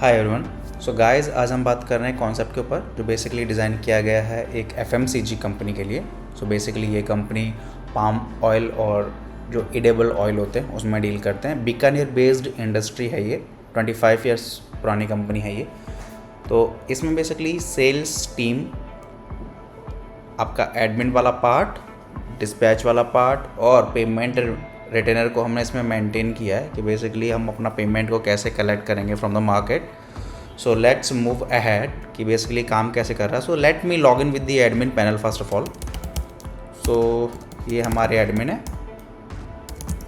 Hi everyone. So guys, आज हम बात कर रहे हैं कॉन्सेप्ट के ऊपर जो बेसिकली डिज़ाइन किया गया है एक एफएमसीजी कंपनी के लिए। सो बेसिकली ये कंपनी पाम ऑयल और जो एडिबल ऑयल होते हैं उसमें डील करते हैं। बीकानेर बेस्ड इंडस्ट्री है ये, 25 ईयर्स पुरानी कंपनी है ये। तो इसमें बेसिकली सेल्स टीम, आपका एडमिन वाला पार्ट, डिस्पैच वाला पार्ट और पेमेंट रिटेनर को हमने इसमें मेंटेन किया है कि बेसिकली हम अपना पेमेंट को कैसे कलेक्ट करेंगे from the market. So let's move ahead कि बेसिकली काम कैसे कर रहा है। So let me log in with the admin panel first of all. So ये हमारे एडमिन है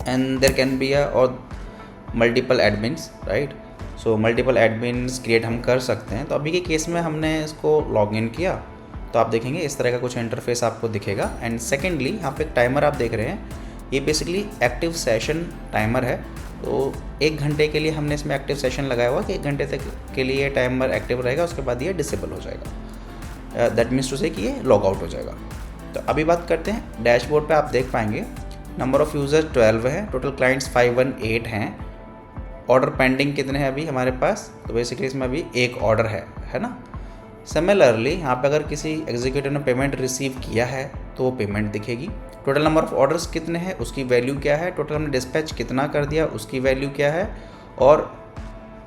एंड देयर कैन बी और multiple admins, right. So multiple admins create हम कर सकते हैं। तो अभी के केस में हमने इसको लॉग इन किया तो आप देखेंगे इस तरह का कुछ इंटरफेस आपको दिखेगा। एंड सेकेंडली यहाँ पे एक टाइमर आप देख रहे हैं, ये बेसिकली एक्टिव सेशन टाइमर है। तो 1 घंटे के लिए हमने इसमें एक्टिव सेशन लगाया हुआ कि 1 घंटे तक के लिए टाइमर एक्टिव रहेगा, उसके बाद ये डिसेबल हो जाएगा। दैट मीन्स टू से कि ये लॉग आउट हो जाएगा। तो अभी बात करते हैं डैशबोर्ड पे। आप देख पाएंगे नंबर ऑफ़ यूज़र 12 है, टोटल क्लाइंट्स 518 हैं। ऑर्डर पेंडिंग कितने हैं अभी हमारे पास? तो बेसिकली इसमें अभी 1 ऑर्डर है ना। सिमिलरली यहाँ पे अगर किसी एग्जीक्यूटिव ने पेमेंट रिसीव किया है तो वो पेमेंट दिखेगी। टोटल नंबर ऑफ़ ऑर्डर्स कितने हैं उसकी वैल्यू क्या है, टोटल हमने डिस्पैच कितना कर दिया उसकी वैल्यू क्या है, और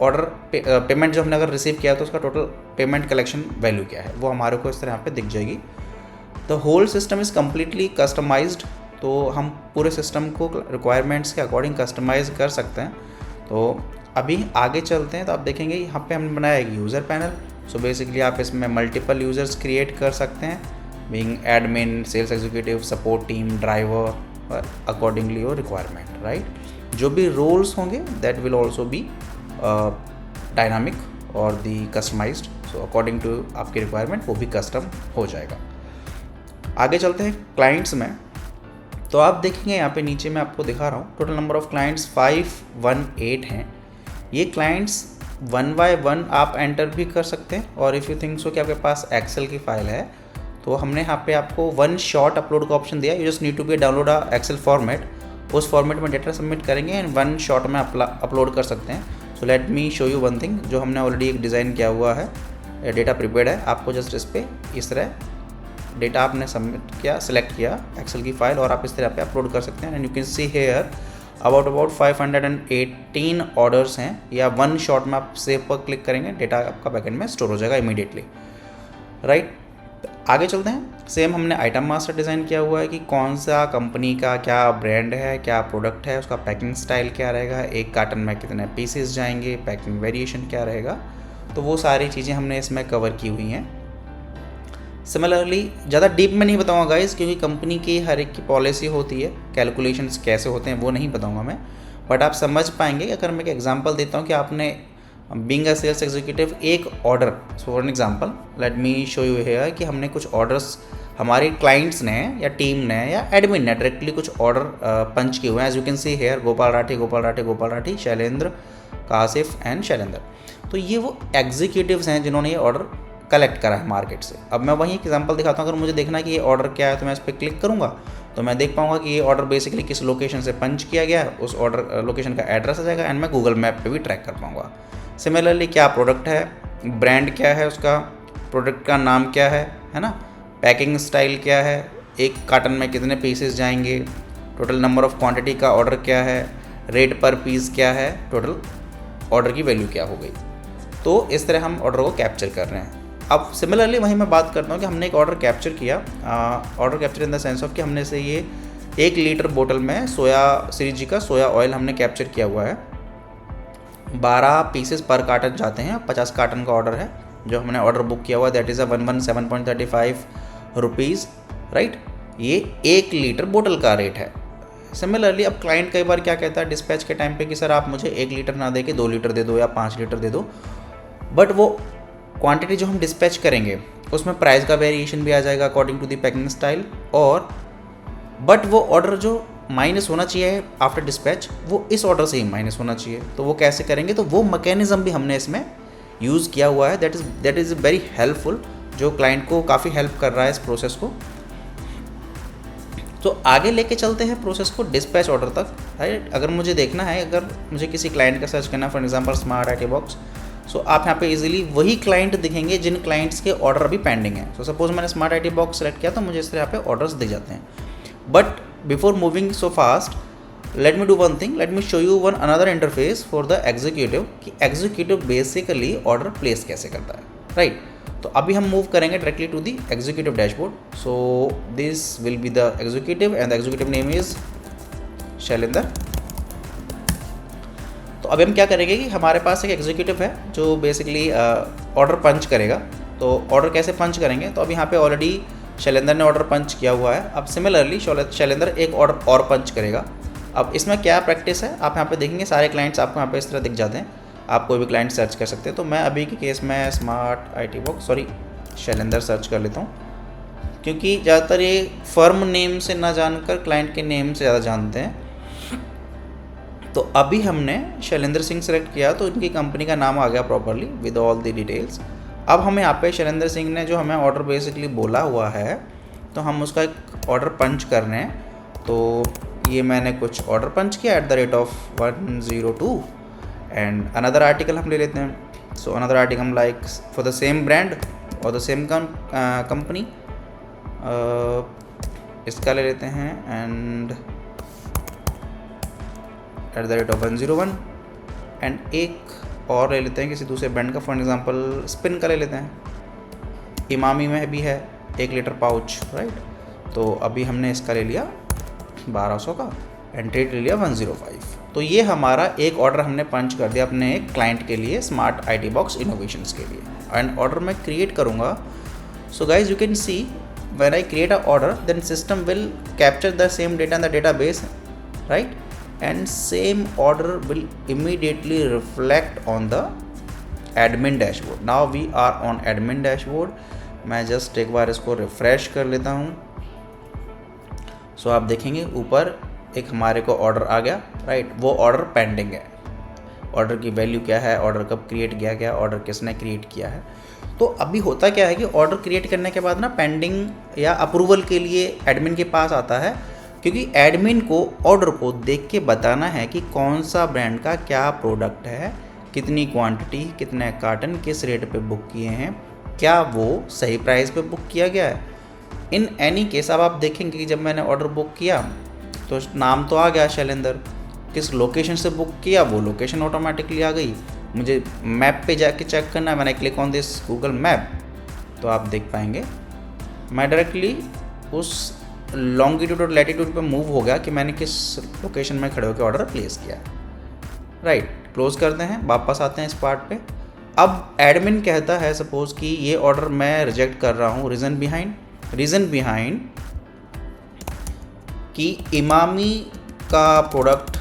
ऑर्डर पेमेंट जो हमने अगर रिसीव किया तो उसका टोटल पेमेंट कलेक्शन वैल्यू क्या है, वो हमारे को इस तरह यहाँ पे दिख जाएगी। The whole system is completely customised. तो हम पूरे सिस्टम को रिक्वायरमेंट्स के अकॉर्डिंग कस्टमाइज़ कर सकते हैं। तो अभी आगे चलते हैं तो आप देखेंगे यहाँ पे हमने बनाया एक यूज़र पैनल। सो बेसिकली आप इसमें मल्टीपल यूज़र्स क्रिएट कर सकते हैं, being admin, sales executive, support team, driver, accordingly your requirement, right. जो भी रोल्स होंगे that will also be dynamic और दी कस्टमाइज्ड। सो अकॉर्डिंग टू आपकी रिक्वायरमेंट वो भी कस्टम हो जाएगा। आगे चलते हैं क्लाइंट्स में। तो आप देखेंगे यहाँ पे नीचे मैं आपको दिखा रहा हूँ टोटल नंबर ऑफ़ क्लाइंट्स 518 हैं। ये क्लाइंट्स 1 बाय 1 आप एंटर भी कर सकते हैं, और इफ़ यू थिंक सो कि आपके पास एक्सेल की फाइल है तो हमने यहाँ पे आपको 1 शॉट अपलोड का ऑप्शन दिया। You just need to be download a excel format, उस फॉर्मेट में डेटा सबमिट करेंगे एंड 1 शॉट में अपलोड कर सकते हैं। So let me show you one thing. जो हमने ऑलरेडी एक डिज़ाइन किया हुआ है, डेटा प्रिपेयर्ड है, आपको जस्ट इस पर इस तरह डेटा आपने सबमिट किया, सिलेक्ट किया एक्सेल की फाइल, और आप इस तरह पे अपलोड कर सकते हैं। And you can see here about 518 orders हैं, या 1 शॉट में आप सेव पर क्लिक करेंगे, डेटा आपका बैकएंड में स्टोर हो जाएगा इमीडिएटली, राइट। आगे चलते हैं। सेम हमने आइटम मास्टर डिज़ाइन किया हुआ है कि कौन सा कंपनी का क्या ब्रांड है, क्या प्रोडक्ट है, उसका पैकिंग स्टाइल क्या रहेगा, एक कार्टन में कितने पीसेस जाएंगे, पैकिंग वेरिएशन क्या रहेगा। तो वो सारी चीज़ें हमने इसमें कवर की हुई हैं। सिमिलरली ज़्यादा डीप में नहीं बताऊंगा गाइस, क्योंकि कंपनी की हर एक की पॉलिसी होती है, कैलकुलेशंस कैसे होते हैं वो नहीं बताऊंगा मैं, बट आप समझ पाएंगे। अगर मैं एक एग्जांपल देता हूं कि आपने बीइंग अ सेल्स एग्जीक्यूटिव एक order, so for an example let me show you here कि हमने कुछ ऑर्डर्स हमारे क्लाइंट्स ने या टीम ने या एडमिन ने डायरेक्टली कुछ ऑर्डर पंच किए हुए हैं। As you can see here Gopal Rathi, Shailendra, Kashif and Shailendra. तो ये वो एग्जीक्यूटिव्स हैं जिन्होंने ये ऑर्डर कलेक्ट करा है मार्केट से। अब मैं वहीं एक एग्जांपल दिखाता हूँ। अगर मुझे देखना है कि ये ऑर्डर क्या है तो मैं इस पर क्लिक करूँगा तो मैं देख पाऊँगा कि ये ऑर्डर बेसिकली किस लोकेशन से पंच किया गया है, उस ऑर्डर लोकेशन का एड्रेस आ जाएगा एंड मैं गूगल मैप पे भी ट्रैक कर पाऊँगा। सिमिलरली क्या प्रोडक्ट है, ब्रांड क्या है उसका, प्रोडक्ट का नाम क्या है ना, पैकिंग स्टाइल क्या है, एक कार्टन में कितने पीसेस जाएंगे, टोटल नंबर ऑफ़ क्वान्टिटी का ऑर्डर क्या है, रेट पर पीस क्या है, टोटल ऑर्डर की वैल्यू क्या हो गई। तो इस तरह हम ऑर्डर को कैप्चर कर रहे हैं। अब सिमिलरली वहीं मैं बात करता हूँ कि हमने एक ऑर्डर कैप्चर किया, order capture in the sense of कि हमने से ये 1 लीटर बोतल में श्री का सोया ऑयल हमने कैप्चर किया हुआ है। 12 पीसेस पर कार्टन जाते हैं, 50 कार्टन का ऑर्डर है जो हमने ऑर्डर बुक किया हुआ है, दैट इज़ 117.35 रुपीज़, राइट। ये 1 लीटर बोतल का रेट है। सिमिलरली अब क्लाइंट कई बार क्या कहता है डिस्पैच के टाइम पे कि सर आप मुझे 1 लीटर ना दे के 2 लीटर दे दो या 5 लीटर दे दो, बट वो क्वांटिटी जो हम डिस्पैच करेंगे उसमें प्राइस का वेरिएशन भी आ जाएगा according to the packing style, और बट वो ऑर्डर जो माइनस होना चाहिए आफ्टर डिस्पैच वो इस ऑर्डर से ही माइनस होना चाहिए। तो वो कैसे करेंगे, तो वो मैकेनिज्म भी हमने इसमें यूज़ किया हुआ है। दैट इज़ वेरी हेल्पफुल, जो क्लाइंट को काफ़ी हेल्प कर रहा है इस प्रोसेस को। तो आगे लेके चलते हैं प्रोसेस को डिस्पैच ऑर्डर तक, राइट। अगर मुझे देखना है, अगर मुझे किसी क्लाइंट का सर्च करना, for example smart IT box, so आप यहाँ पे इजीली वही क्लाइंट दिखेंगे जिन क्लाइंट्स के ऑर्डर अभी पेंडिंग है। सो सपोज मैंने स्मार्ट आईटी बॉक्स सेलेक्ट किया तो मुझे इस तरह यहाँ पे ऑर्डर्स दिख जाते हैं। But before moving so fast, let me do one thing, let me show you one another interface for the executive कि एग्जीक्यूटिव बेसिकली ऑर्डर प्लेस कैसे करता है, राइट। तो अभी हम मूव करेंगे directly to the executive dashboard. So this will be the executive and the executive name is Shailendra. तो अभी हम क्या करेंगे कि हमारे पास एक एग्जीक्यूटिव है जो बेसिकली ऑर्डर पंच करेगा। तो ऑर्डर कैसे पंच करेंगे, तो अब यहाँ पे ऑलरेडी शैलेंद्र ने ऑर्डर पंच किया हुआ है। अब सिमिलरली शैलेंद्र एक ऑर्डर और पंच करेगा। अब इसमें क्या प्रैक्टिस है, आप यहाँ पे देखेंगे सारे क्लाइंट्स आपको यहाँ पे इस तरह दिख जाते हैं। आप कोई भी क्लाइंट सर्च कर सकते हैं। तो मैं अभी के केस में smart IT box Shailendra search कर लेता हूँ, क्योंकि ज़्यादातर ये फर्म नेम से ना जानकर क्लाइंट के नेम से ज़्यादा जानते हैं। तो अभी हमने शैलेंद्र सिंह सेलेक्ट किया तो इनकी कंपनी का नाम आ गया properly with all the details. अब हमें यहाँ पे शैलेंद्र सिंह ने जो हमें ऑर्डर बेसिकली बोला हुआ है, तो हम उसका एक ऑर्डर पंच कर रहे हैं। तो ये मैंने कुछ ऑर्डर पंच किया @102 एंड अनदर आर्टिकल हम ले लेते हैं। सो अनदर आर्टिकल हम like for the same brand और द सेम कंपनी, इसका ले लेते हैं एंड @101 एंड एक और ले लेते हैं किसी दूसरे ब्रांड का, फॉर एग्जांपल स्पिन का ले लेते हैं। इमामी में भी है 1 लीटर पाउच, राइट। तो अभी हमने इसका ले लिया 1200 का एंड रेट ले लिया 105। तो ये हमारा एक ऑर्डर हमने पंच कर दिया अपने एक क्लाइंट के लिए स्मार्ट आईटी बॉक्स इनोवेशंस के लिए। एंड ऑर्डर मैं क्रिएट करूँगा। So guys you can see when I create a order then system will capture the same data in the database, right, and same order will immediately reflect on the admin dashboard. Now we are on admin dashboard. मैं just एक बार इसको refresh कर लेता हूँ। सो आप देखेंगे ऊपर एक हमारे को ऑर्डर आ गया, राइट। वो ऑर्डर पेंडिंग है। ऑर्डर की वैल्यू क्या है, ऑर्डर कब क्रिएट किया गया, ऑर्डर किसने क्रिएट किया है। तो अभी होता क्या है कि ऑर्डर क्रिएट करने के बाद ना पेंडिंग या अप्रूवल के लिए एडमिन के पास आता है, क्योंकि एडमिन को ऑर्डर को देख के बताना है कि कौन सा ब्रांड का क्या प्रोडक्ट है, कितनी क्वांटिटी, कितने कार्टन, किस रेट पे बुक किए हैं, क्या वो सही प्राइस पे बुक किया गया है। इन एनी केस अब आप देखेंगे कि जब मैंने ऑर्डर बुक किया तो नाम तो आ गया शैलेंद्र, किस लोकेशन से बुक किया वो लोकेशन ऑटोमेटिकली आ गई। मुझे मैप पे जाके चेक करना है, मैंने click on this Google map, तो आप देख पाएंगे मैं डायरेक्टली उस लॉन्गिट्यूड और लैटिट्यूड पे मूव हो गया कि मैंने किस लोकेशन में खड़े होकर ऑर्डर प्लेस किया, राइट। क्लोज करते हैं, वापस आते हैं इस पार्ट पे। अब एडमिन कहता है सपोज कि ये ऑर्डर मैं रिजेक्ट कर रहा हूँ, रीज़न बिहाइंड कि इमामी का प्रोडक्ट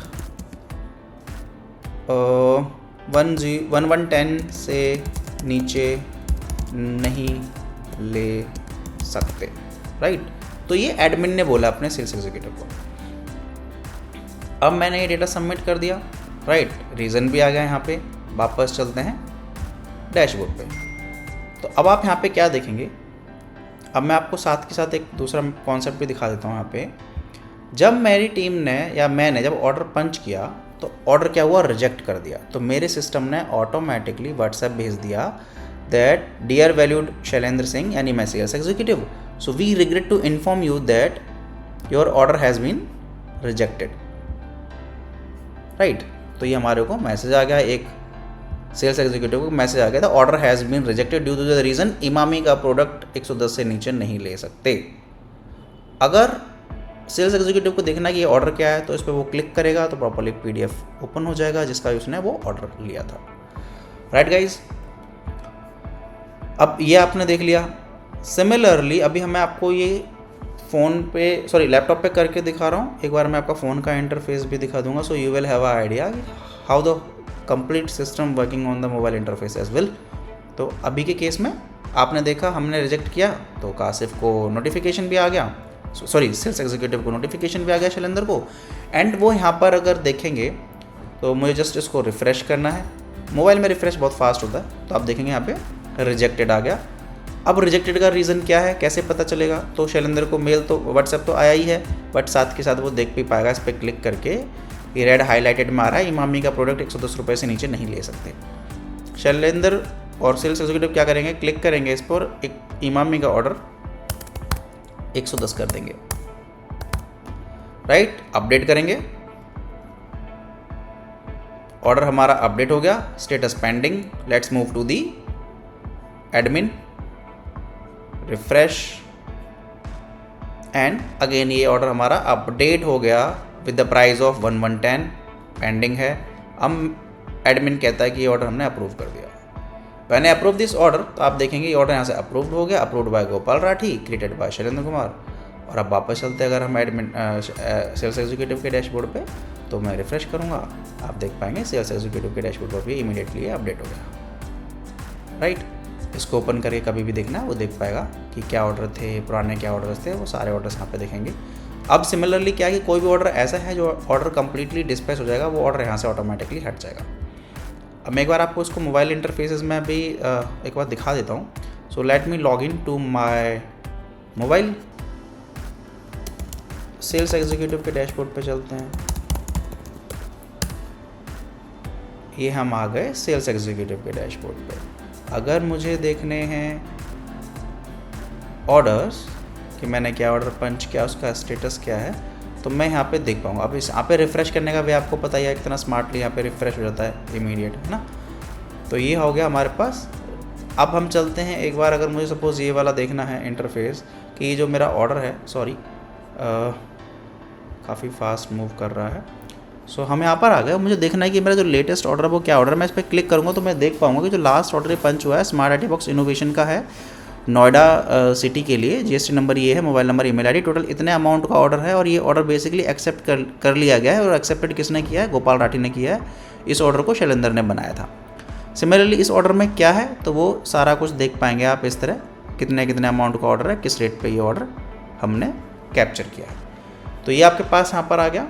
1110 से नीचे नहीं ले सकते, राइट। तो ये एडमिन ने बोला अपने सेल्स एग्जीक्यूटिव को। अब मैंने ये डेटा सबमिट कर दिया, राइट। रीज़न भी आ गया यहाँ पे। वापस चलते हैं डैशबोर्ड पे। तो अब आप यहाँ पे क्या देखेंगे, अब मैं आपको साथ के साथ एक दूसरा कॉन्सेप्ट भी दिखा देता हूँ। यहाँ पे जब मेरी टीम ने या मैंने जब ऑर्डर पंच किया तो ऑर्डर क्या हुआ, रिजेक्ट कर दिया। तो मेरे सिस्टम ने ऑटोमेटिकली व्हाट्सएप भेज दिया that dear valued Shailendra Singh यानी मैं sales executive, so we regret to inform you that your order has been rejected, right। तो ये हमारे को मैसेज आ गया, एक सेल्स एग्जीक्यूटिव को मैसेज आ गया था order has been rejected due to the reason Emami का प्रोडक्ट 110 से नीचे नहीं ले सकते। अगर सेल्स एग्जीक्यूटिव को देखना कि ये ऑर्डर क्या है तो इस पर वो क्लिक करेगा तो प्रॉपरली PDF ओपन हो जाएगा जिसका उसने वो ऑर्डर लिया था, राइट गाइज। अब ये आपने देख लिया। सिमिलरली अभी मैं आपको ये लैपटॉप पे करके दिखा रहा हूँ। एक बार मैं आपका फ़ोन का इंटरफेस भी दिखा दूंगा, so you will have a idea how the complete system working on the mobile interface as well. तो अभी के केस में आपने देखा हमने रिजेक्ट किया तो कासिफ को नोटिफिकेशन भी आ गया, सेल्स एग्जीक्यूटिव को नोटिफिकेशन भी आ गया शैलेंद्र को। एंड वो यहाँ पर अगर देखेंगे तो मुझे जस्ट इसको रिफ़्रेश करना है। मोबाइल में रिफ़्रेश बहुत फास्ट होता है, तो आप देखेंगे यहाँ पे रिजेक्टेड आ गया। अब रिजेक्टेड का रीज़न क्या है, कैसे पता चलेगा, तो शैलेंद्र को मेल तो व्हाट्सएप तो आया ही है, बट साथ के साथ वो देख भी पाएगा इस पर क्लिक करके ये रेड हाईलाइटेड में आ रहा है इमामी का प्रोडक्ट 110 रुपये से नीचे नहीं ले सकते। शैलेंद्र और सेल्स एग्जीक्यूटिव क्या करेंगे, क्लिक करेंगे इस पर, एक इमामी का ऑर्डर 110 कर देंगे, राइट। अपडेट करेंगे, ऑर्डर हमारा अपडेट हो गया, status pending. Let's move to the admin, refresh, and again ये ऑर्डर हमारा अपडेट हो गया with the price of 1110, pending है। अब एडमिन कहता है कि ये ऑर्डर हमने अप्रूव कर दिया। मैंने अप्रूव दिस ऑर्डर, तो आप देखेंगे ये ऑर्डर यहाँ से अप्रूव्ड हो गया, approved by Gopal Rathi, created by Shailendra Kumar. और अब वापस चलते हैं अगर हम एडमिन सेल्स एग्जीक्यूटिव के डैशबोर्ड पे, तो मैं रिफ्रेश करूँगा, आप देख पाएंगे सेल्स एग्जीक्यूटिव के डैशबोर्ड पर भी इमीडिएटली अपडेट हो गया, राइट। इसको ओपन करके कभी भी देखना है वो देख पाएगा कि क्या ऑर्डर थे, पुराने क्या ऑर्डर्स थे, वो सारे ऑर्डर्स यहाँ पे देखेंगे। अब सिमिलरली क्या है कि कोई भी ऑर्डर ऐसा है जो ऑर्डर कंप्लीटली डिस्पैच हो जाएगा, वो ऑर्डर यहाँ से ऑटोमेटिकली हट जाएगा। अब मैं एक बार आपको इसको मोबाइल इंटरफेसेस में भी एक बार दिखा देता हूँ। So let me log in to my mobile, sales executive के डैशबोर्ड पे चलते हैं। ये हम आ गए सेल्स एग्जीक्यूटिव के डैशबोर्ड पे। अगर मुझे देखने हैं ऑर्डर्स कि मैंने क्या ऑर्डर पंच किया, उसका स्टेटस क्या है, तो मैं यहाँ पे देख पाऊँगा। अब इस यहाँ पे रिफ़्रेश करने का भी आपको पता ही है कितना स्मार्टली यहाँ पे रिफ़्रेश हो जाता है इमीडिएट, है ना। तो ये हो गया हमारे पास। अब हम चलते हैं एक बार, अगर मुझे सपोज़ ये वाला देखना है इंटरफेस कि ये जो मेरा ऑर्डर है, सॉरी काफ़ी फास्ट मूव कर रहा है। सो हम यहाँ पर आ गए, मुझे देखना है कि मेरा जो लेटेस्ट ऑर्डर है वो क्या ऑर्डर है। मैं इस पर क्लिक करूँगा तो मैं देख पाऊँगा कि जो लास्ट ऑर्डर ये पंच हुआ है स्मार्ट आईटी बॉक्स इनोवेशन का है, नोएडा सिटी के लिए। जीएसटी नंबर ये है, mobile number, email ID, total इतने अमाउंट का ऑर्डर है। और ये ऑर्डर बेसिकली एक्सेप्ट कर लिया गया है, और एक्सेप्टेड किसने किया है, गोपाल राठी ने किया है। इस ऑर्डर को शैलेंद्र ने बनाया था। सिमिलरली इस ऑर्डर में क्या है, तो वो सारा कुछ देख पाएंगे आप इस तरह, कितने कितने अमाउंट का ऑर्डर है, किस रेट पे ये ऑर्डर हमने कैप्चर किया है। तो ये आपके पास यहाँ पर आ गया।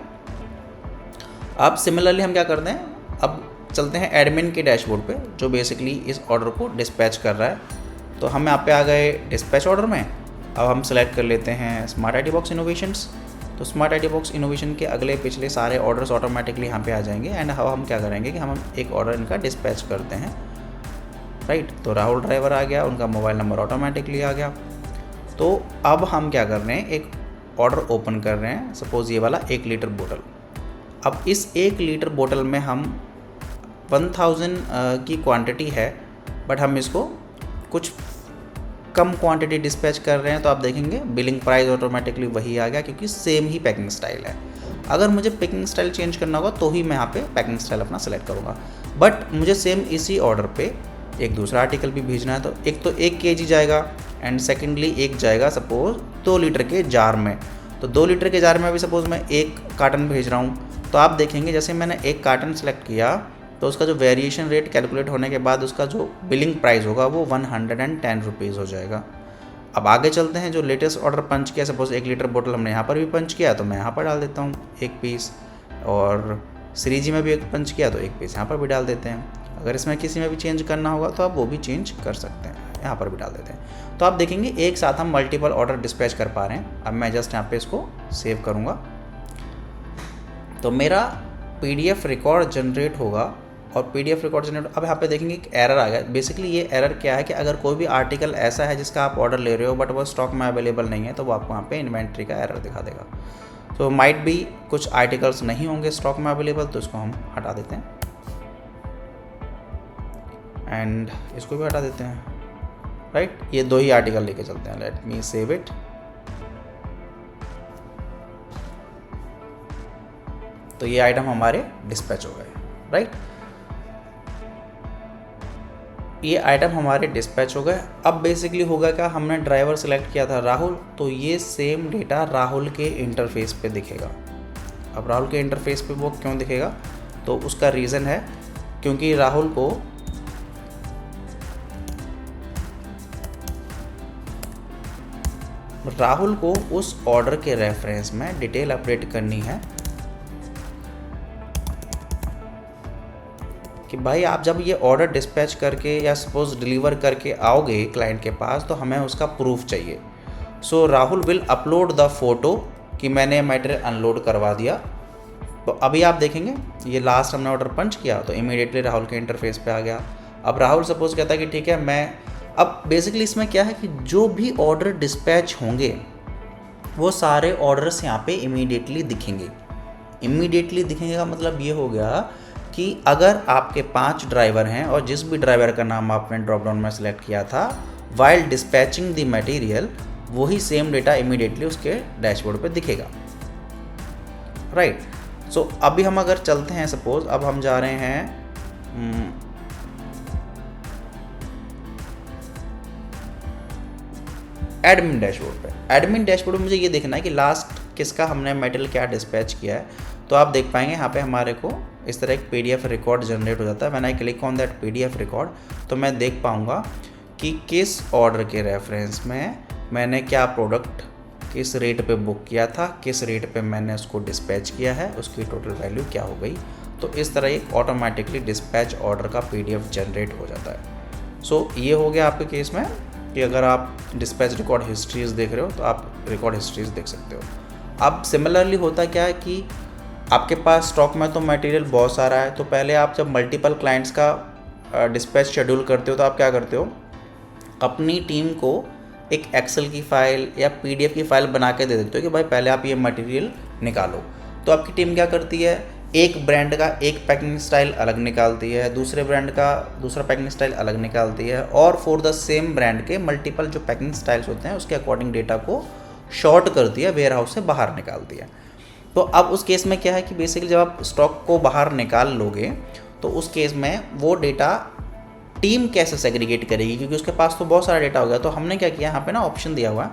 अब सिमिलरली हम क्या करते हैं, अब चलते हैं एडमिन के डैशबोर्ड पे, जो बेसिकली इस ऑर्डर को डिस्पैच कर रहा है। तो हम यहाँ पे आ गए डिस्पैच ऑर्डर में। अब हम सेलेक्ट कर लेते हैं स्मार्ट आईटी बॉक्स इनोवेशंस। तो स्मार्ट आईटी बॉक्स इनोवेशन के अगले पिछले सारे ऑर्डर्स ऑटोमेटिकली यहाँ पे आ जाएंगे। एंड अब हम क्या करेंगे कि हम एक ऑर्डर इनका डिस्पैच करते हैं, राइट। तो राहुल ड्राइवर आ गया, उनका मोबाइल नंबर ऑटोमेटिकली आ गया। तो अब हम क्या कर रहे हैं, एक ऑर्डर ओपन कर रहे हैं, सपोज़ ये वाला 1 लीटर बोतल। अब इस 1 लीटर बोतल में हम 1000 की क्वांटिटी है, बट हम इसको कुछ कम क्वांटिटी डिस्पैच कर रहे हैं। तो आप देखेंगे बिलिंग प्राइस ऑटोमेटिकली वही आ गया, क्योंकि सेम ही पैकिंग स्टाइल है। अगर मुझे पैकिंग स्टाइल चेंज करना होगा तो ही मैं यहाँ पे पैकिंग स्टाइल अपना सेलेक्ट करूँगा। बट मुझे सेम इसी ऑर्डर पे एक दूसरा आर्टिकल भी भेजना है, तो 1 kg जाएगा, एंड सेकेंडली एक जाएगा सपोज़ 2 लीटर के जार में। तो 2 लीटर के जार में भी सपोज़ मैं 1 कार्टन भेज रहा हूँ। तो आप देखेंगे जैसे मैंने 1 कार्टन सेलेक्ट किया, तो उसका जो वेरिएशन रेट कैलकुलेट होने के बाद उसका जो बिलिंग प्राइस होगा वो 110 रुपीज़ हो जाएगा। अब आगे चलते हैं, जो लेटेस्ट ऑर्डर पंच किया, सपोज़ 1 लीटर बोतल हमने यहाँ पर भी पंच किया, तो मैं यहाँ पर डाल देता हूँ 1 पीस, और श्रीजी में भी 1 पंच किया तो 1 पीस यहाँ पर भी डाल देते हैं। अगर इसमें किसी में भी चेंज करना होगा तो आप वो भी चेंज कर सकते हैं, यहाँ पर भी डाल देते हैं। तो आप देखेंगे एक साथ हम मल्टीपल ऑर्डर डिस्पैच कर पा रहे हैं। अब मैं जस्ट यहाँ पे इसको सेव करूँगा, तो मेरा PDF रिकॉर्ड जनरेट होगा। और PDF रिकॉर्ड जनरेट, अब यहाँ पे देखेंगे एक एरर आ गया। बेसिकली ये एरर क्या है कि अगर कोई भी आर्टिकल ऐसा है जिसका आप ऑर्डर ले रहे हो बट वो स्टॉक में अवेलेबल नहीं है, तो वो आपको यहाँ पे इन्वेंट्री का एरर दिखा देगा। तो माइट भी कुछ आर्टिकल्स नहीं होंगे स्टॉक में अवेलेबल, तो इसको हम हटा देते हैं एंड इसको भी हटा देते हैं, राइट। ये 2 ही आर्टिकल लेके चलते हैं। Let me save it. तो ये आइटम हमारे डिस्पैच हो गए, राइट। ये आइटम हमारे डिस्पैच हो गए। अब बेसिकली होगा क्या, हमने ड्राइवर सेलेक्ट किया था राहुल, तो ये सेम डेटा राहुल के इंटरफेस पे दिखेगा। अब राहुल के इंटरफेस पे वो क्यों दिखेगा, तो उसका रीज़न है क्योंकि राहुल को उस ऑर्डर के रेफरेंस में डिटेल अपडेट करनी है कि भाई आप जब ये ऑर्डर डिस्पैच करके या सपोज डिलीवर करके आओगे क्लाइंट के पास, तो हमें उसका प्रूफ चाहिए। So Rahul will upload the photo कि मैंने मटेरियल अनलोड करवा दिया। तो अभी आप देखेंगे ये लास्ट हमने ऑर्डर पंच किया तो इमीडिएटली राहुल के इंटरफेस पे आ गया। अब राहुल सपोज कहता है कि ठीक है मैं, अब बेसिकली इसमें क्या है कि जो भी ऑर्डर डिस्पैच होंगे वो सारे ऑर्डर्स यहाँ पे इमीडिएटली दिखेंगे। इमीडिएटली दिखेंगे का मतलब ये हो गया कि अगर आपके 5 ड्राइवर हैं और जिस भी ड्राइवर का नाम आपने ड्रॉप डाउन में सेलेक्ट किया था, वाइल डिस्पैचिंग द मटेरियल, वही सेम डेटा इमीडिएटली उसके डैशबोर्ड पे दिखेगा, राइट। सो अभी हम अगर चलते हैं, सपोज अब हम जा रहे हैं एडमिन डैशबोर्ड पे। एडमिन डैशबोर्ड में मुझे ये देखना है कि लास्ट किसका हमने मटेरियल क्या डिस्पैच किया है। तो आप देख पाएंगे यहाँ पे हमारे को इस तरह एक PDF रिकॉर्ड जनरेट हो जाता है। When I click on that PDF record तो मैं देख पाऊँगा कि किस ऑर्डर के रेफरेंस में मैंने क्या प्रोडक्ट किस रेट पे बुक किया था, किस रेट पे मैंने उसको डिस्पैच किया है, उसकी टोटल वैल्यू क्या हो गई। तो इस तरह एक ऑटोमेटिकली डिस्पैच ऑर्डर का PDF जनरेट हो जाता है। सो ये हो गया आपके केस में कि अगर आप डिस्पैच रिकॉर्ड हिस्ट्रीज देख रहे हो तो आप रिकॉर्ड हिस्ट्रीज देख सकते हो। अब सिमिलरली होता क्या है कि आपके पास स्टॉक में तो मटेरियल बहुत सारा है, तो पहले आप जब मल्टीपल क्लाइंट्स का डिस्पैच शेड्यूल करते हो तो आप क्या करते हो, अपनी टीम को एक एक्सेल की फ़ाइल या PDF की फ़ाइल बना के दे देते हो कि भाई पहले आप ये मटेरियल निकालो। तो आपकी टीम क्या करती है, एक ब्रांड का एक पैकिंग स्टाइल अलग निकालती है, दूसरे ब्रांड का दूसरा पैकिंग स्टाइल अलग निकालती है, और फॉर द सेम ब्रांड के मल्टीपल जो पैकिंग स्टाइल्स होते हैं उसके अकॉर्डिंग डेटा को शॉर्ट करती है, वेयर हाउस से बाहर निकालती है। तो अब उस केस में क्या है कि बेसिकली जब आप स्टॉक को बाहर निकाल लोगे तो उस केस में वो डेटा टीम कैसे सेग्रीगेट करेगी, क्योंकि उसके पास तो बहुत सारा डेटा हो गया। तो हमने क्या किया, यहाँ पे ना ऑप्शन दिया हुआ है,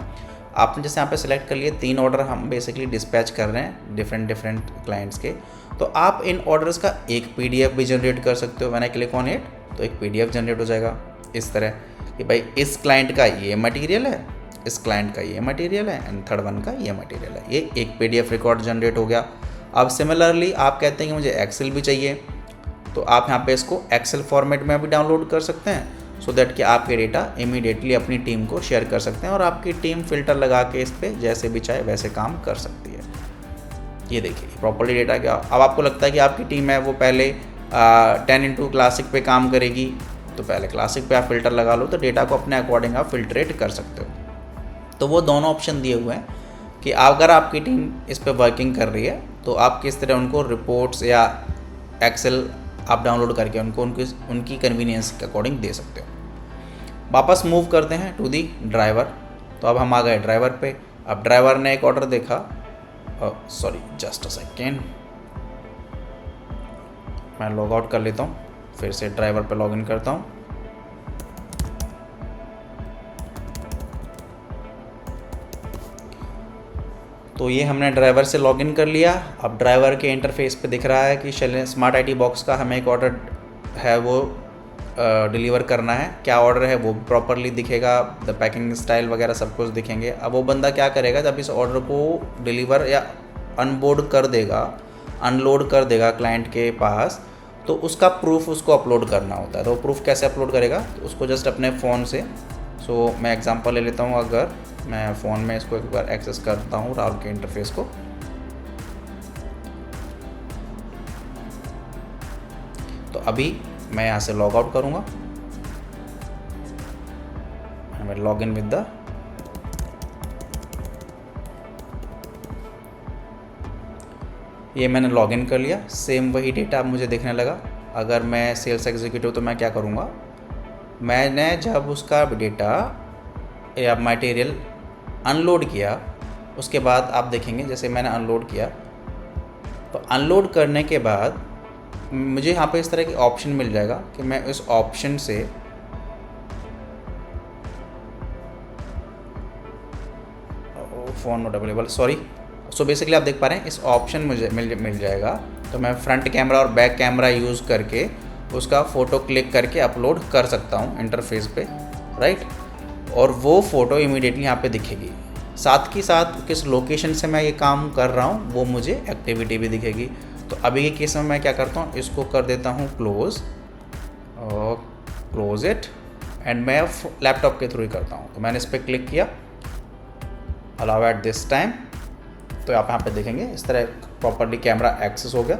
आपने जैसे यहाँ पे सेलेक्ट कर लिए 3 ऑर्डर हम बेसिकली डिस्पैच कर रहे हैं डिफरेंट क्लाइंट्स के। तो आप इन ऑर्डर्स का एक PDF भी जनरेट कर सकते हो। मैंने क्लिक ऑन इट तो एक PDF जनरेट हो जाएगा इस तरह कि भाई इस क्लाइंट का ये मटेरियल है, इस क्लाइंट का ये मटेरियल है, एंड थर्ड वन का ये मटेरियल है। ये एक PDF रिकॉर्ड जनरेट हो गया। अब सिमिलरली आप कहते हैं कि मुझे एक्सेल भी चाहिए, तो आप यहाँ पे इसको एक्सेल फॉर्मेट में भी डाउनलोड कर सकते हैं, सो दैट कि आपके डेटा इमीडिएटली अपनी टीम को शेयर कर सकते हैं और आपकी टीम फिल्टर लगा के इस पर जैसे भी चाहे वैसे काम कर सकती है। ये देखिए प्रॉपर्ली डेटा क्या। अब आपको लगता है कि आपकी टीम है वो पहले 10x क्लासिक पे काम करेगी, तो पहले क्लासिक पे आप फिल्टर लगा लो, तो डेटा को अपने अकॉर्डिंग आप फिल्ट्रेट कर सकते हो। तो वो दोनों ऑप्शन दिए हुए हैं कि अगर आपकी टीम इस पर वर्किंग कर रही है तो आप किस तरह उनको रिपोर्ट्स या एक्सेल आप डाउनलोड करके उनको उनकी कन्वीनियंस के अकॉर्डिंग दे सकते हो। वापस मूव करते हैं टू दी ड्राइवर। तो अब हम आ गए ड्राइवर पे। अब ड्राइवर ने एक ऑर्डर देखा, सॉरी जस्ट अ सेकेंड, मैं लॉग आउट कर लेता हूँ, फिर से ड्राइवर पे लॉगिन करता हूँ। तो ये हमने ड्राइवर से लॉगिन कर लिया। अब ड्राइवर के इंटरफेस पे दिख रहा है कि स्मार्ट IT बॉक्स का हमें एक ऑर्डर है वो डिलीवर करना है। क्या ऑर्डर है वो प्रॉपरली दिखेगा, द पैकिंग स्टाइल वगैरह सब कुछ दिखेंगे। अब वो बंदा क्या करेगा, जब इस ऑर्डर को डिलीवर या अनबोर्ड कर देगा, अनलोड कर देगा क्लाइंट के पास, तो उसका प्रूफ उसको अपलोड करना होता है। तो प्रूफ कैसे अपलोड करेगा, तो उसको जस्ट अपने फ़ोन से, सो मैं एग्जांपल ले लेता हूँ। अगर मैं फ़ोन में इसको एक बार एक्सेस करता हूँ राहुल के इंटरफेस को, तो अभी मैं यहाँ से लॉग आउट करूँगा, मैं लॉग इन विद द, ये मैंने लॉगिन कर लिया। सेम वही डेटा मुझे देखने लगा। अगर मैं सेल्स एग्जीक्यूटिव तो मैं क्या करूँगा, मैंने जब उसका डेटा या मटेरियल अनलोड किया, उसके बाद आप देखेंगे जैसे मैंने अनलोड किया, तो अनलोड करने के बाद मुझे यहाँ पे इस तरह की ऑप्शन मिल जाएगा कि मैं इस ऑप्शन से phone not available, sorry. So basically आप देख पा रहे हैं इस ऑप्शन मुझे मिल जाएगा, तो मैं फ्रंट कैमरा और बैक कैमरा यूज़ करके उसका फ़ोटो क्लिक करके अपलोड कर सकता हूँ इंटरफेस पे, राइट। और वो फ़ोटो इमीडिएटली यहाँ पे दिखेगी। साथ ही साथ किस लोकेशन से मैं ये काम कर रहा हूँ वो मुझे एक्टिविटी भी दिखेगी। तो अभी के केस में मैं क्या करता हूँ, इसको कर देता हूँ क्लोज इट, एंड मैं लैपटॉप के थ्रू ही करता हूँ। तो मैंने इस पर क्लिक किया, अलाउ एट दिस टाइम, तो आप यहाँ पे देखेंगे इस तरह प्रॉपरली कैमरा एक्सेस हो गया।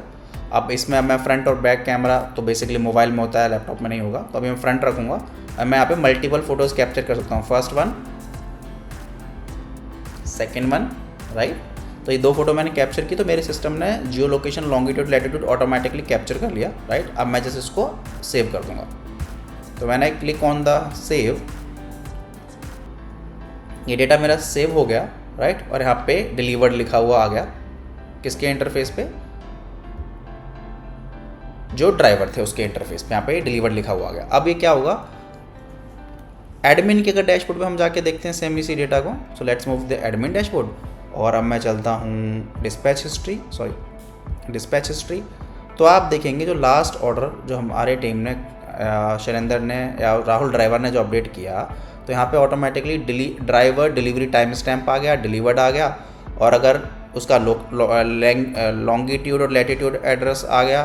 अब इसमें मैं फ्रंट और बैक कैमरा तो बेसिकली मोबाइल में होता है, लैपटॉप में नहीं होगा, तो अभी मैं फ्रंट रखूँगा। अब मैं यहाँ पे मल्टीपल फोटोज़ कैप्चर कर सकता हूँ, first one, second one, right. तो ये 2 फोटो मैंने कैप्चर की, तो मेरे सिस्टम ने जियो location, longitude, latitude automatically capture कर लिया, राइट। अब मैं जैसे इसको सेव कर दूंगा, तो मैंने क्लिक ऑन द सेव, ये डेटा मेरा सेव हो गया, राइट। और यहाँ पे डिलीवर्ड लिखा हुआ आ गया, किसके इंटरफेस पे, जो ड्राइवर थे उसके इंटरफेस पे यहाँ पे डिलीवर्ड लिखा हुआ आ गया। अब ये क्या होगा, एडमिन के अगर डैशबोर्ड पे हम जाके देखते हैं सेम इसी डेटा को, सो let's move the admin dashboard, और अब मैं चलता हूँ डिस्पैच हिस्ट्री। तो आप देखेंगे जो लास्ट ऑर्डर जो हमारे टीम ने, शैलेंद्र ने या राहुल ड्राइवर ने जो अपडेट किया, तो यहाँ पे automatically driver delivery time stamp आ गया, डिलीवर्ड आ गया, और अगर उसका लॉन्गिट्यूड और लैटिट्यूड एड्रेस आ गया,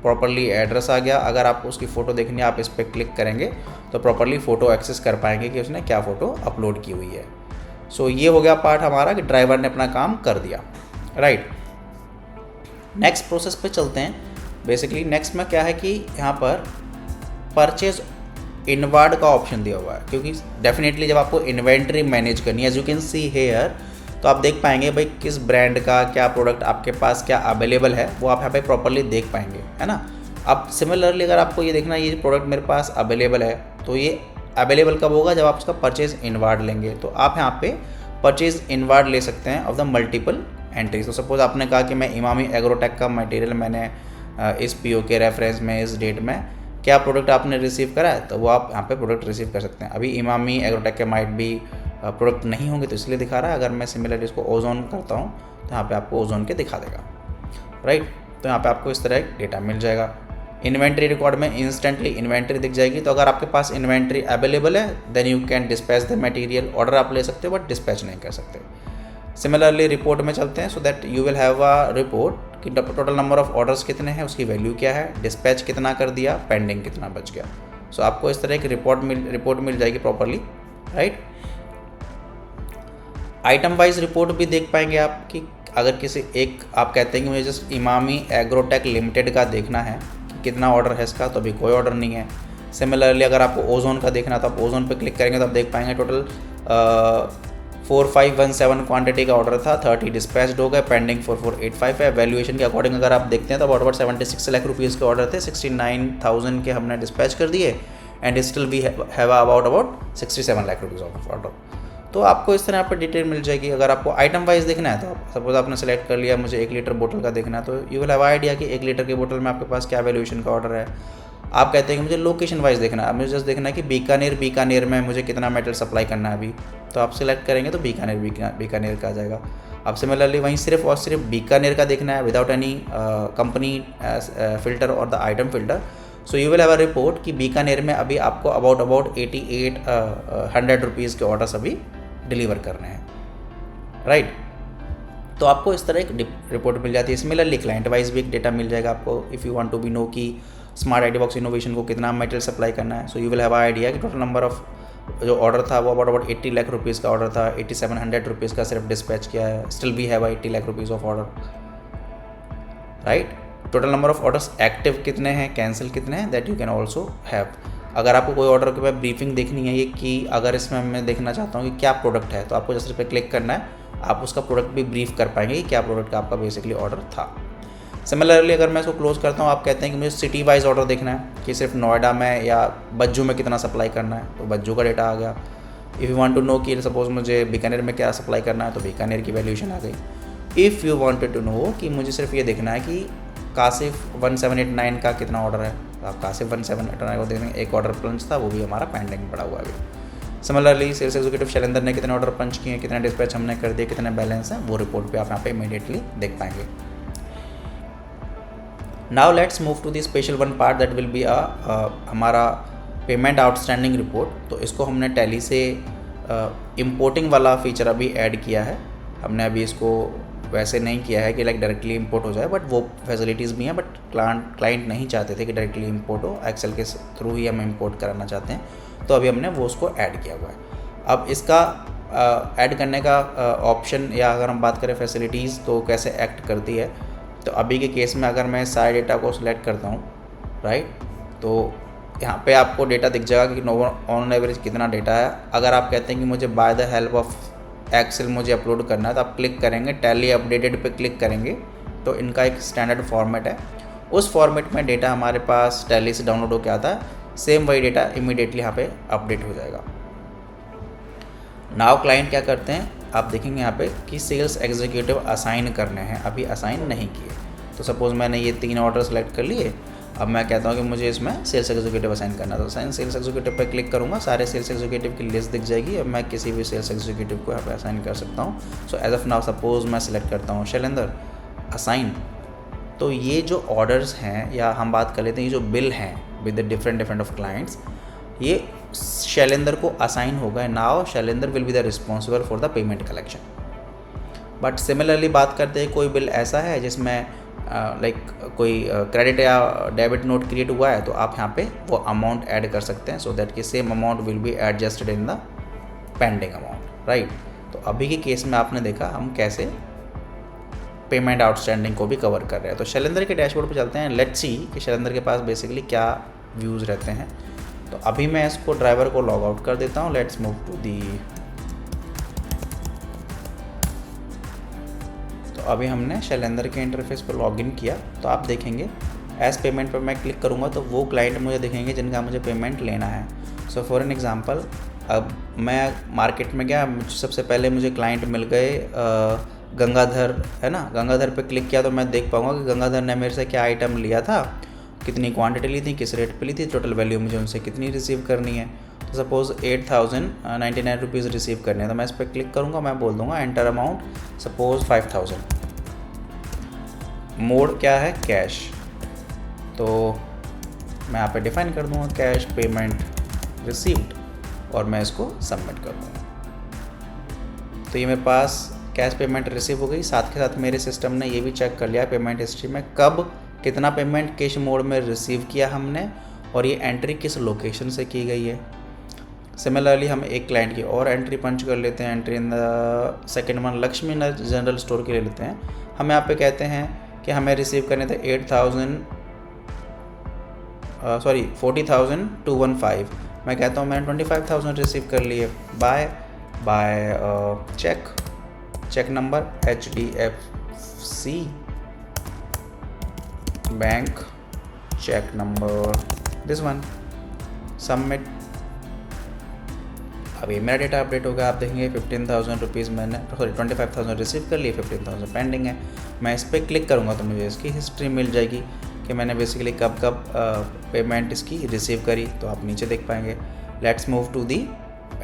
प्रॉपरली एड्रेस आ गया। अगर आप उसकी फ़ोटो देखनी है, आप इस पर क्लिक करेंगे तो प्रॉपरली फ़ोटो एक्सेस कर पाएंगे कि उसने क्या फ़ोटो अपलोड की हुई है। सो ये हो गया पार्ट हमारा कि ड्राइवर ने अपना काम कर दिया, राइट। नेक्स्ट प्रोसेस पे चलते हैं। बेसिकली नेक्स्ट में क्या है कि यहाँ पर परचेज इनवर्ड का ऑप्शन दिया हुआ है, क्योंकि डेफिनेटली जब आपको इन्वेंट्री मैनेज करनी है, as you can see here, तो आप देख पाएंगे भाई किस ब्रांड का क्या प्रोडक्ट आपके पास क्या अवेलेबल है, वो आप यहाँ पे प्रॉपरली देख पाएंगे, है ना। अब सिमिलरली अगर आपको ये देखना ये प्रोडक्ट मेरे पास अवेलेबल है, तो ये अवेलेबल कब होगा, जब आप उसका परचेज इनवर्ड लेंगे। तो आप यहाँ पे परचेज इनवर्ड ले सकते हैं ऑफ द मल्टीपल एंट्रीज। तो सपोज आपने कहा कि मैं इमामी एग्रोटेक का मटेरियल मैंने इस पीओ के रेफरेंस में इस डेट में क्या प्रोडक्ट आपने रिसीव करा है, तो वो आप यहाँ पे प्रोडक्ट रिसीव कर सकते हैं। अभी इमामी एग्रोटेक के माइट भी प्रोडक्ट नहीं होंगे, तो इसलिए दिखा रहा है। अगर मैं सिमिलरली इसको ओजोन करता हूँ तो यहाँ पे आपको ओजोन के दिखा देगा, राइट। तो यहाँ पे आपको इस तरह एक डेटा मिल जाएगा। इन्वेंट्री रिकॉर्ड में इंस्टेंटली इन्वेंट्री दिख जाएगी। तो अगर आपके पास इन्वेंट्री अवेलेबल है then you can dispatch the material. Order आप ले सकते हो बट डिस्पैच नहीं कर सकते। सिमिलरली रिपोर्ट में चलते हैं, so that you will have a report कि टोटल नंबर ऑफ ऑर्डर्स कितने हैं, उसकी वैल्यू क्या है, डिस्पैच कितना कर दिया, पेंडिंग कितना बच गया। सो आपको इस तरह एक रिपोर्ट मिल जाएगी properly, right. Item wise report भी देख पाएंगे आप कि अगर किसी एक आप कहते हैं कि मुझे जस्ट इमामी एग्रोटेक लिमिटेड का देखना है कि कितना ऑर्डर है इसका, तो अभी कोई ऑर्डर नहीं है। सिमिलरली अगर आपको ओजोन का देखना तो आप ओजोन पे क्लिक करेंगे तो आप देख पाएंगे टोटल 4517 क्वांटिटी का ऑर्डर था, 30 डिस्पैच्ड हो गए, पेंडिंग 4485 है। वैल्यूएशन के अकॉर्डिंग अगर आप देखते हैं तो अबाउट 76 लाख रुपीज़ के ऑर्डर थे, 69,000 के हमने डिस्पैच कर दिए and still we have about 67 lakh rupees of order. तो आपको इस तरह यहाँ पर डिटेल मिल जाएगी। अगर आपको आइटम वाइज देखना है तो आप सपोज आपने सेलेक्ट कर लिया मुझे 1 लीटर बोतल का देखना है, तो यू विल हैव आइडिया कि 1 लीटर की बोतल में आपके पास क्या वैल्यूएशन का ऑर्डर है। आप कहते हैं कि मुझे लोकेशन वाइज देखना है, मुझे जस्ट देखना है कि बीकानेर में मुझे कितना मेटल सप्लाई करना है अभी, तो आप सिलेक्ट करेंगे तो बीकानेर का आ जाएगा। अब सिमिलरली वहीं सिर्फ और सिर्फ बीकानेर का देखना है विदाउट एनी कंपनी फिल्टर और the item filter. So you will have a report कि बीकानेर में अभी आपको अबाउट 8800 रुपीज़ के ऑर्डर्स अभी डिलीवर करने हैं, राइट। तो आपको इस तरह एक रिपोर्ट मिल जाती है। सिमिलरली क्लाइंट वाइज भी एक डेटा मिल जाएगा आपको। If you want to be know कि स्मार्ट आईटी बॉक्स इनोवेशन को कितना मटेरियल सप्लाई करना है, so you will have idea कि टोटल नंबर ऑफ जो ऑर्डर था वो अबाउट 80 लाख रुपीज़ का ऑर्डर था, 8700 रुपीज़ का सिर्फ डिस्पैच किया है, still we have 80 lakh rupees of order, right. Total number of orders active कितने हैं, कैंसिल कितने हैं, that you can also have. अगर आपको कोई ऑर्डर के बाद ब्रीफिंग देखनी है ये कि अगर इसमें मैं देखना चाहता हूँ कि क्या प्रोडक्ट है, तो आपको जैसे पे क्लिक करना है, आप उसका प्रोडक्ट भी ब्रीफ कर पाएंगे कि क्या प्रोडक्ट का आपका बेसिकली ऑर्डर था। सिमिलरली अगर मैं इसको क्लोज करता हूँ, आप कहते हैं कि मुझे सिटी वाइज ऑर्डर देखना है कि सिर्फ नोएडा में या बज्जू में कितना सप्लाई करना है, तो बज्जू का डेटा आ गया। If you want to know कि सपोज मुझे बीकानेर में क्या सप्लाई करना है, तो बीकानेर की वैल्यूएशन आ गई। If you wanted to know कि मुझे सिर्फ ये देखना है कि कासिफ 1789 का कितना ऑर्डर है, तो आप कासिफ 1789 को देखेंगे, एक ऑर्डर पंच था, वो भी हमारा पेंडिंग पड़ा हुआ है अभी। सिमिलरली सेल्स एग्जीक्यूटिव शैलेंद्र ने कितने ऑर्डर पंच किए हैं, कितने डिस्पैच हमने कर दिए, कितने बैलेंस हैं, वो रिपोर्ट पे आप यहाँ पे इमीडिएटली देख पाएंगे। Now let's move to the special one part that will be हमारा पेमेंट आउटस्टैंडिंग रिपोर्ट। तो इसको हमने टैली से इम्पोर्टिंग वाला फीचर अभी ऐड किया है। हमने अभी इसको वैसे नहीं किया है कि लाइक डायरेक्टली इंपोर्ट हो जाए, बट वो फैसिलिटीज़ भी हैं, बट क्लाइंट नहीं चाहते थे कि डायरेक्टली इंपोर्ट हो, एक्सेल के थ्रू ही हम इंपोर्ट कराना चाहते हैं, तो अभी हमने वो उसको ऐड किया हुआ है। अब इसका ऐड करने का ऑप्शन या अगर हम बात करें फैसिलिटीज़ तो कैसे एक्ट करती है, तो अभी के केस में अगर मैं सारे डेटा को सिलेक्ट करता हूँ, राइट, तो यहाँ पे आपको डेटा दिख जाएगा कि ऑन एवरेज कितना डेटा है। अगर आप कहते हैं कि मुझे by the help of Excel मुझे अपलोड करना है, तो आप क्लिक करेंगे, टैली अपडेटेड पे क्लिक करेंगे, तो इनका एक स्टैंडर्ड फॉर्मेट है, उस फॉर्मेट में डेटा हमारे पास टैली से डाउनलोड होकर आता है, सेम वही डेटा इमीडिएटली यहाँ पे अपडेट हो जाएगा। नाउ क्लाइंट क्या करते हैं, आप देखेंगे यहाँ पे कि सेल्स एग्जीक्यूटिव असाइन करने हैं, अभी असाइन नहीं किए। तो सपोज़ मैंने ये 3 ऑर्डर सेलेक्ट कर लिए, अब मैं कहता हूँ कि मुझे इसमें सेल्स एग्जीक्यूटिव असाइन करना है, तो असाइन सेल्स एग्जीक्यूटिव पर क्लिक करूँगा, सारे सेल्स एग्जीक्यूटिव की लिस्ट दिख जाएगी। अब मैं किसी भी सेल्स एग्जीक्यूटिव को यहाँ पे असाइन कर सकता हूँ। So as of now suppose मैं सिलेक्ट करता हूँ शैलेंद्र, असाइन। तो ये जो ऑर्डर्स हैं, या हम बात कर लेते हैं ये जो बिल हैं with the different of clients, ये शैलेंद्र को असाइन होगा। Now Shailendra will be the responsible for the payment collection. But similarly बात करते हैं कोई बिल ऐसा है जिसमें कोई क्रेडिट या डेबिट नोट क्रिएट हुआ है, तो आप यहाँ पे वो अमाउंट ऐड कर सकते हैं, सो दैट कि same amount will be adjusted in the pending amount, right. तो अभी के केस में आपने देखा हम कैसे पेमेंट आउटस्टैंडिंग को भी कवर कर रहे हैं। तो शैलेंद्र के डैशबोर्ड पे चलते हैं, लेट्स सी कि शैलेंद्र के पास बेसिकली क्या व्यूज़ रहते हैं। तो अभी मैं इसको ड्राइवर को लॉग आउट कर देता हूँ। लेट्स मूव टू दी, तो अभी हमने शैलेंद्र के इंटरफेस पर लॉगिन किया। तो आप देखेंगे एज पेमेंट पर मैं क्लिक करूँगा तो वो क्लाइंट मुझे दिखेंगे जिनका मुझे पेमेंट लेना है। सो फॉर एन एग्जांपल, अब मैं मार्केट में गया, सबसे पहले मुझे क्लाइंट मिल गए गंगाधर, है ना। गंगाधर पे क्लिक किया तो मैं देख पाऊँगा कि गंगाधर ने मेरे से क्या आइटम लिया था, कितनी क्वांटिटी ली थी, किस रेट पे ली थी, टोटल वैल्यू मुझे उनसे कितनी रिसीव करनी है। तो सपोज़ 8,099 रुपीज़ रिसीव करने हैं, तो मैं इस पर क्लिक करूँगा, मैं बोल दूँगा एंटर अमाउंट, सपोज़ 5,000। मोड क्या है, कैश, तो मैं यहाँ पे डिफाइन कर दूँगा कैश पेमेंट रिसीव्ड, और मैं इसको सबमिट कर दूँगा। तो ये मेरे पास कैश पेमेंट रिसीव हो गई। साथ के साथ मेरे सिस्टम ने ये भी चेक कर लिया पेमेंट हिस्ट्री में कब कितना पेमेंट किस मोड में रिसीव किया हमने, और ये एंट्री किस लोकेशन से की गई है। सिमिलरली हम एक क्लाइंट की और एंट्री पंच कर लेते हैं। Entry in the second one Lakshmi general store के ले लेते हैं। हम यहाँ पे कहते हैं कि हमें रिसीव करने थे 40,215। मैं कहता हूँ मैंने 25,000 रिसीव कर लिए। By cheque number HDFC bank, cheque number this one, submit. अब ये मेरा डेटा अपडेट होगा। आप देखेंगे 15,000 रुपीज़ मैंने 25,000 रिसीव कर लिए, 15,000 पेंडिंग है। मैं इस पर क्लिक करूँगा तो मुझे इसकी हिस्ट्री मिल जाएगी कि मैंने बेसिकली कब पेमेंट इसकी रिसीव करी, तो आप नीचे देख पाएंगे। Let's move to the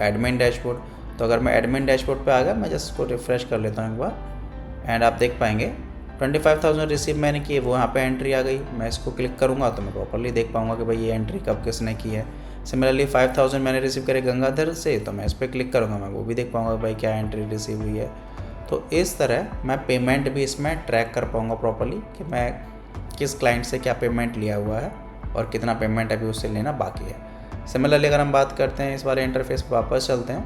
admin dashboard. तो अगर मैं एडमिन डैशबोर्ड पे आ गया, मैं जस्ट इसको रिफ़्रेश कर लेता हूँ एक बार, एंड आप देख पाएंगे 25,000 रिसीव मैंने किए, वो यहाँ पे एंट्री आ गई। मैं इसको क्लिक करूँगा तो मैं प्रॉपर्ली देख पाऊँगा कि भाई ये एंट्री कब किसने की है। सिमिलरली 5,000 मैंने रिसीव करे गंगाधर से, तो मैं इस पर क्लिक करूँगा, मैं वो भी देख पाऊँगा भाई क्या एंट्री रिसीव हुई है। तो इस तरह मैं पेमेंट भी इसमें ट्रैक कर पाऊँगा प्रॉपर्ली कि मैं किस क्लाइंट से क्या पेमेंट लिया हुआ है और कितना पेमेंट अभी उससे लेना बाकी है। सिमिलरली अगर हम बात करते हैं इस वाले इंटरफेस पर वापस चलते हैं,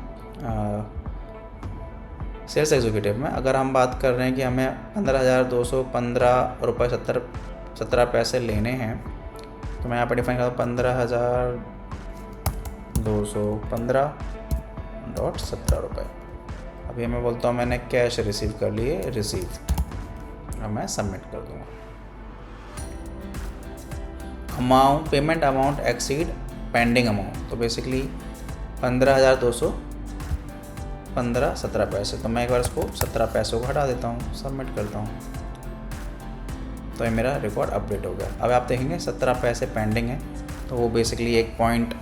सेल्स एग्जीक्यूटिव में अगर हम बात कर रहे हैं कि हमें 15,215 रुपये 17 पैसे लेने हैं, तो मैं यहाँ पर डिफाइन करता हूँ 15,215.17 रुपये। अभी मैं बोलता हूँ मैंने कैश रिसीव कर लिए, रिसीव, और मैं सबमिट कर दूँगा। Payment amount exceed pending amount, तो बेसिकली 15,215.17 पैसे। तो मैं एक बार इसको 17 पैसों को हटा देता हूँ, सबमिट करता हूँ, तो ये मेरा रिकॉर्ड अपडेट हो गया। अब आप देखेंगे 17 पैसे पेंडिंग है, तो वो बेसिकली एक पॉइंट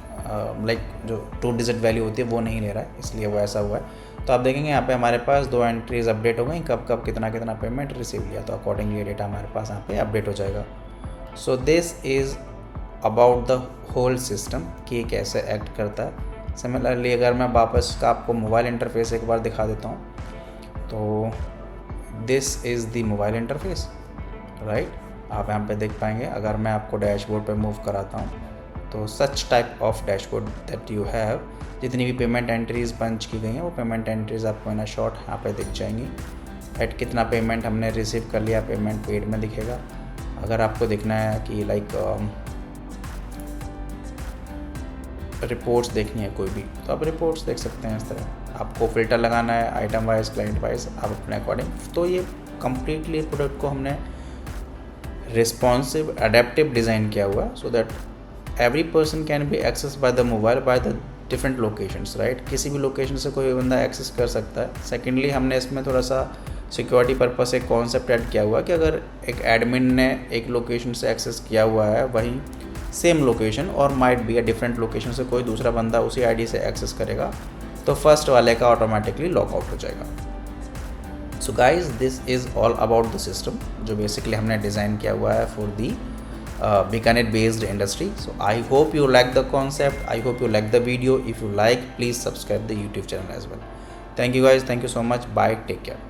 जो 2 डिजिट वैल्यू होती है वो नहीं ले रहा है, इसलिए वो ऐसा हुआ है। तो आप देखेंगे यहाँ पे हमारे पास 2 एंट्रीज अपडेट हो गई, कब कितना पेमेंट रिसीव लिया, तो अकॉर्डिंगली डेटा हमारे पास यहाँ पे अपडेट हो जाएगा। So this is about the whole system कि ये कैसे एक्ट करता है। सिमिलरली अगर मैं वापस का आपको मोबाइल इंटरफेस एक बार दिखा देता हूँ, तो this is the mobile interface, right. आप यहाँ पे देख पाएंगे। अगर मैं आपको डैशबोर्ड पे मूव कराता हूँ, तो such type of dashboard that you have, जितनी भी पेमेंट एंट्रीज पंच की गई हैं वो पेमेंट एंट्रीज आपको इन शॉर्ट यहाँ पे दिख जाएंगी। एट कितना पेमेंट हमने रिसीव कर लिया, पेमेंट पेड में दिखेगा। अगर आपको देखना है कि लाइक रिपोर्ट्स देखनी है कोई भी, तो आप रिपोर्ट्स देख सकते हैं इस तरह। आपको फ़िल्टर लगाना है आइटम वाइज, क्लाइंट वाइज, आप अपने अकॉर्डिंग। तो ये कम्प्लीटली प्रोडक्ट को हमने रिस्पॉन्सिव अडेप्टिव डिज़ाइन किया हुआ है, so that every person can be access by the mobile by the different locations, right. किसी भी लोकेशन से कोई बंदा एक्सेस कर सकता है। सेकेंडली, हमने इसमें थोड़ा सा सिक्योरिटी पर्पस से कॉन्सेप्ट ऐड किया हुआ है कि अगर एक एडमिन ने एक लोकेशन से एक्सेस किया हुआ है, वही सेम लोकेशन और might be a different location से कोई दूसरा बंदा उसी आईडी से एक्सेस करेगा, तो फर्स्ट वाले का ऑटोमेटिकली लॉक आउट हो जाएगा। So guys, this is all about the system जो बेसिकली हमने डिज़ाइन किया हुआ है for the Bikaner based industry. So I hope you like the concept, I hope you like the video. If you like, please subscribe the YouTube channel as well. Thank you guys, thank you so much, bye, take care.